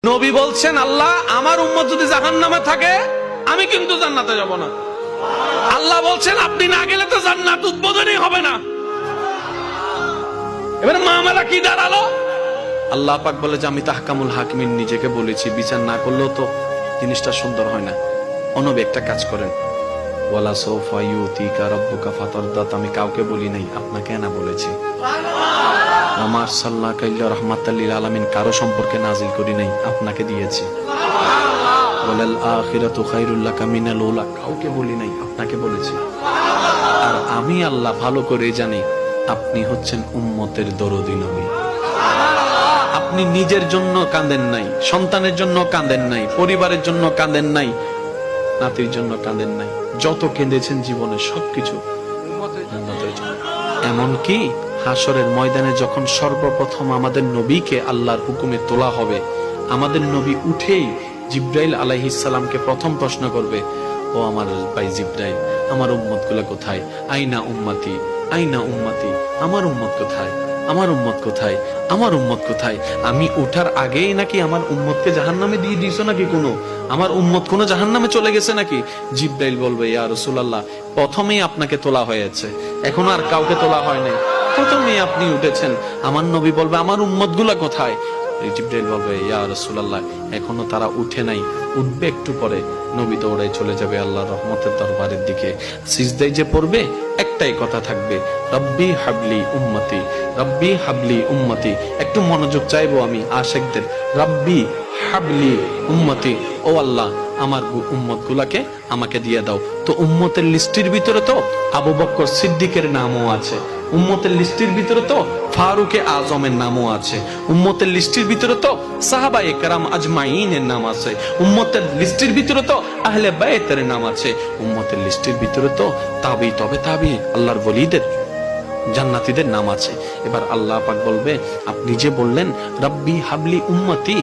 নবী বলছেন, আল্লাহ আমার উম্মত যদি জাহান্নামে থাকে আমি কিন্তু জান্নাতে যাব না। আল্লাহ বলছেন আপনি না গেলে তো জান্নাত উদ্বোধনই হবে না। এবারে মামলা কি দাঁড়ালো? আল্লাহ পাক বলে যে আমি তাহকামুল হাকিমিন নিজেকে বলেছি, বিচার না করলেও তো জিনিসটা সুন্দর হয় না। নবী একটা কাজ করেন, ওয়ালা সাউফা ইউতিকা রাব্বুকা ফাতারদাত, আমি কাউকে বলি নাই, আপনাকে না বলেছি। আমার সাল্লাহ কাইল্লা রাহমাতাল লিল আলামিন কারো সম্পর্কে নাজিল করি নাই, আপনাকে দিয়েছি। ওয়ালাল আখিরাতু খায়রুল লাকা মিনাল উলা, কাউকে বলি নাই, আপনাকে বলেছি। আর আমি আল্লাহ ভালো করে জানি আপনি হচ্ছেন উম্মতের দরদী নবী। আপনি নিজের জন্য কাঁদেন নাই, সন্তানের জন্য কাঁদেন নাই, পরিবারের জন্য কাঁদেন নাই, নাতির জন্য কাঁদেন নাই, যত কেঁদেছেন জীবনে সবকিছু উম্মতের জন্য। এমনকি হাসরের ময়দানে যখন সর্বপ্রথম আমাদের নবীকে আল্লাহর হুকুমে তোলা হবে, আমাদের নবী উঠেই জিব্রাইল আলাইহিস সালামকে প্রথম প্রশ্ন করবে, ও আমার ভাই জিব্রাইল, আমার উম্মত গুলা কোথায়? আইনা উম্মতি, আইনা উম্মতি, আমার উম্মত কোথায়? আমার উম্মত কোথায়? আমার উম্মত কোথায়? আমি উঠার আগেই নাকি আমার উম্মতকে জাহান্নামে দিয়ে দিয়েছো নাকি? কোনো আমার উম্মত কোনো জাহান্নামে চলে গেছে নাকি? জিব্রাইল বলবে, ইয়া রাসূলুল্লাহ, প্রথমেই আপনাকে তোলা হয়েছে, এখনো আর কাউকে তোলা হয় নাই, প্রথমেই আপনি উঠেছেন। আমার নবী বলবে, আমার উম্মত গুলা কোথায়? জিব্রাইল বলবে, ইয়া রাসূলুল্লাহ, এখনো তারা উঠে নাই, উঠবে একটু পরে। নবী দৌড়াই চলে যাবে আল্লাহর রহমতের দরবারের দিকে। সিজদায় যে পড়বে একটাই কথা থাকবে, রব্বি হাবলি উম্মতি, রব্বি হাবলি উম্মতি। একটু মনোযোগ চাইবো আমি আশিকদের, রব্বি হাবলি উম্মতি, ও আল্লাহ আমার উম্মত গুলাকে আমাকে দিয়ে দাও। তো উম্মতের লিস্টের ভিতরে তো আবু বকর সিদ্দিকের নামও আছে, উম্মতের লিস্টের ভিতরে তো ফারুকে আজমের নামও আছে, উম্মতের লিস্টের ভিতরে তো সাহাবায়ে কেরাম আজমাইনের নাম আছে, উম্মতের লিস্টের ভিতরে তো আহলে বাইতের নাম আছে, উম্মতের লিস্টের ভিতরে তো তাবি তবে তাবি আল্লাহর ওলিদের জান্নাতীদের নাম আছে। এবার আল্লাহ পাক বলবে, আপনি যে বললেন রব্বি হাবলি উম্মতি,